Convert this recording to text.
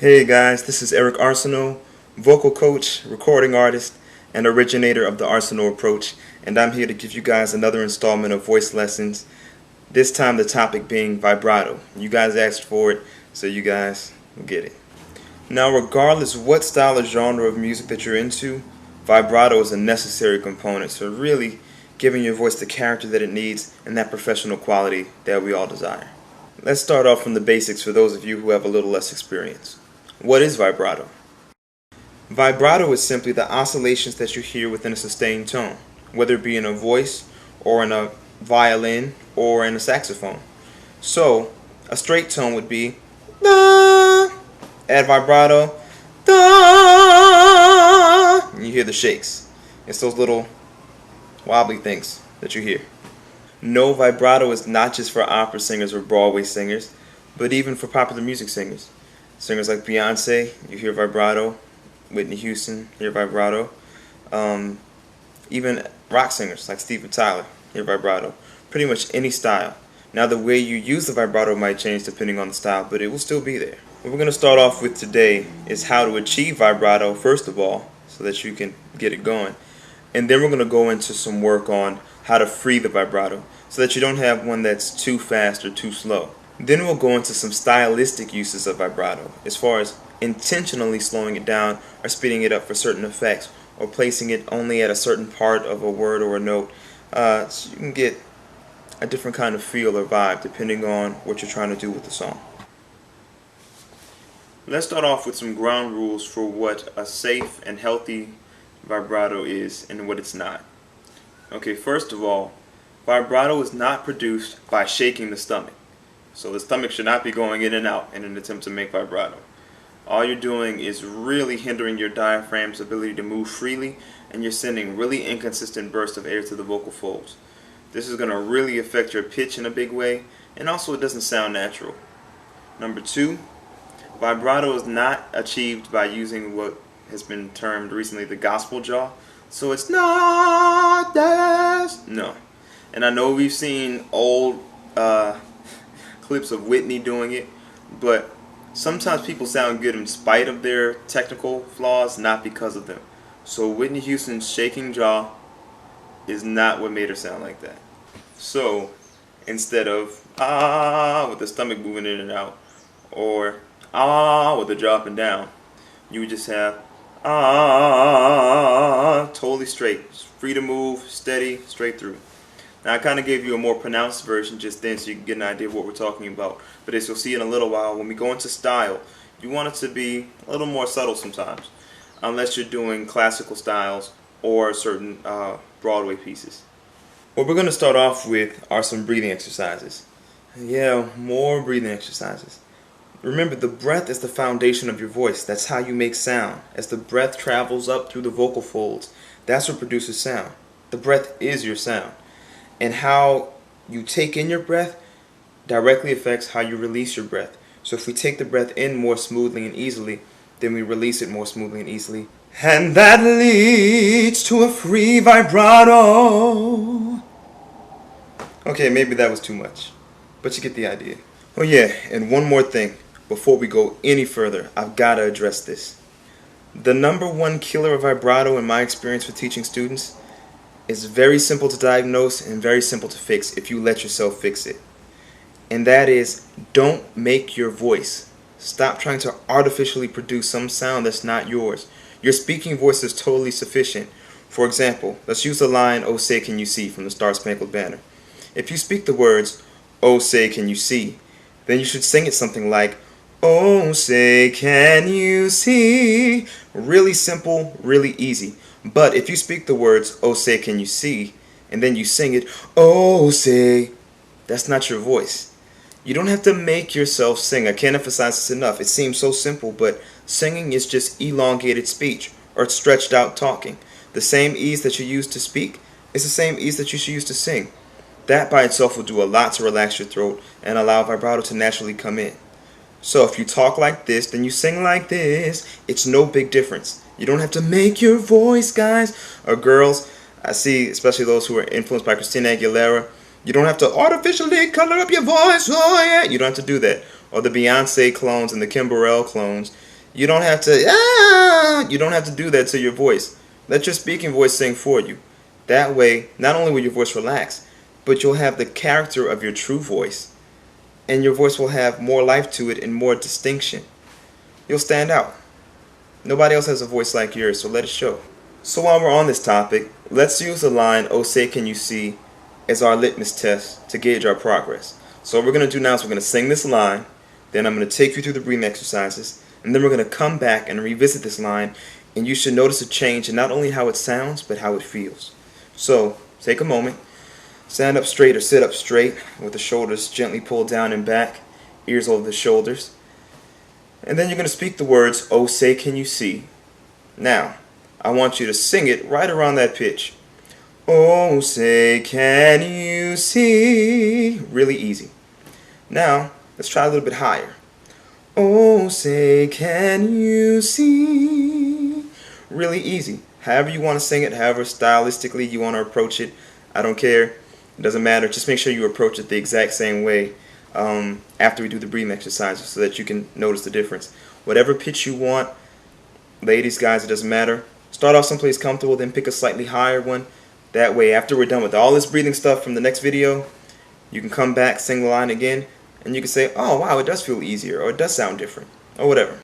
Hey guys, this is Eric Arsenault, vocal coach, recording artist, and originator of the Arsenault approach, and I'm here to give you guys another installment of voice lessons, this time the topic being vibrato. You guys asked for it, so you guys will get it. Now, regardless of what style or genre of music that you're into, vibrato is a necessary component, so really giving your voice the character that it needs and that professional quality that we all desire. Let's start off from the basics for those of you who have a little less experience. What is vibrato? Vibrato is simply the oscillations that you hear within a sustained tone, whether it be in a voice or in a violin or in a saxophone. So, a straight tone would be da. Add vibrato, da. And you hear the shakes. It's those little wobbly things that you hear. No, vibrato is not just for opera singers or Broadway singers, but even for popular music singers. Singers like Beyonce, you hear vibrato. Whitney Houston, hear vibrato. Even rock singers like Steven Tyler, hear vibrato. Pretty much any style. Now the way you use the vibrato might change depending on the style, but it will still be there. What we're going to start off with today is how to achieve vibrato first of all, so that you can get it going. And then we're going to go into some work on how to free the vibrato, so that you don't have one that's too fast or too slow. Then we'll go into some stylistic uses of vibrato, as far as intentionally slowing it down or speeding it up for certain effects, or placing it only at a certain part of a word or a note, so you can get a different kind of feel or vibe depending on what you're trying to do with the song. Let's start off with some ground rules for what a safe and healthy vibrato is and what it's not. Okay, first of all, vibrato is not produced by shaking the stomach. So the stomach should not be going in and out in an attempt to make vibrato. All you're doing is really hindering your diaphragm's ability to move freely, and you're sending really inconsistent bursts of air to the vocal folds. This is going to really affect your pitch in a big way, and also it doesn't sound natural. Number two, vibrato is not achieved by using what has been termed recently the gospel jaw. So it's not this. No. And I know we've seen old clips of Whitney doing it, but sometimes people sound good in spite of their technical flaws, not because of them. So Whitney Houston's shaking jaw is not what made her sound like that. So instead of ah with the stomach moving in and out, or ah with the jaw up and down, you would just have ah totally straight, free to move, steady, straight through. Now I kind of gave you a more pronounced version just then so you can get an idea of what we're talking about. But as you'll see in a little while, when we go into style, you want it to be a little more subtle sometimes. Unless you're doing classical styles or certain Broadway pieces. What we're going to start off with are some breathing exercises. Yeah, more breathing exercises. Remember, the breath is the foundation of your voice. That's how you make sound. As the breath travels up through the vocal folds, that's what produces sound. The breath is your sound. And how you take in your breath directly affects how you release your breath. So if we take the breath in more smoothly and easily, then we release it more smoothly and easily. And that leads to a free vibrato. Okay, maybe that was too much, but you get the idea. Oh yeah, and one more thing. Before we go any further, I've got to address this. The number one killer of vibrato in my experience with teaching students is very simple to diagnose and very simple to fix if you let yourself fix it. And that is, don't make your voice. Stop trying to artificially produce some sound that's not yours. Your speaking voice is totally sufficient. For example, let's use the line, "Oh say can you see" from the Star Spangled Banner. If you speak the words, "Oh say can you see," then you should sing it something like, "Oh say can you see." Really simple, really easy. But if you speak the words, "Oh say can you see," and then you sing it, "Oh say," that's not your voice. You don't have to make yourself sing. I can't emphasize this enough. It seems so simple, but singing is just elongated speech or stretched out talking. The same ease that you use to speak is the same ease that you should use to sing. That by itself will do a lot to relax your throat and allow vibrato to naturally come in. So if you talk like this, then you sing like this. It's no big difference. You don't have to make your voice, guys or girls. I see, especially those who are influenced by Christina Aguilera, you don't have to artificially color up your voice. Oh yeah, you don't have to do that. Or the Beyonce clones and the Kim Burrell clones. You don't have to you don't have to do that to your voice. Let your speaking voice sing for you. That way, not only will your voice relax, but you'll have the character of your true voice, and your voice will have more life to it and more distinction. You'll stand out. Nobody else has a voice like yours, so let it show. So while we're on this topic, let's use the line, "Oh say can you see," as our litmus test to gauge our progress. So what we're going to do now is we're going to sing this line, then I'm going to take you through the breathing exercises, and then we're going to come back and revisit this line, and you should notice a change in not only how it sounds, but how it feels. So take a moment, stand up straight or sit up straight with the shoulders gently pulled down and back, ears over the shoulders. And then you're going to speak the words, "Oh say can you see." Now, I want you to sing it right around that pitch. Oh say can you see. Really easy. Now, let's try a little bit higher. Oh say can you see. Really easy. However you want to sing it, however stylistically you want to approach it, I don't care. It doesn't matter. Just make sure you approach it the exact same way after we do the breathing exercises so that you can notice the difference. Whatever pitch you want, ladies, guys, it doesn't matter. Start off someplace comfortable, then pick a slightly higher one. That way, after we're done with all this breathing stuff from the next video, you can come back, sing the line again, and you can say, "Oh, wow, it does feel easier," or "It does sound different," or whatever.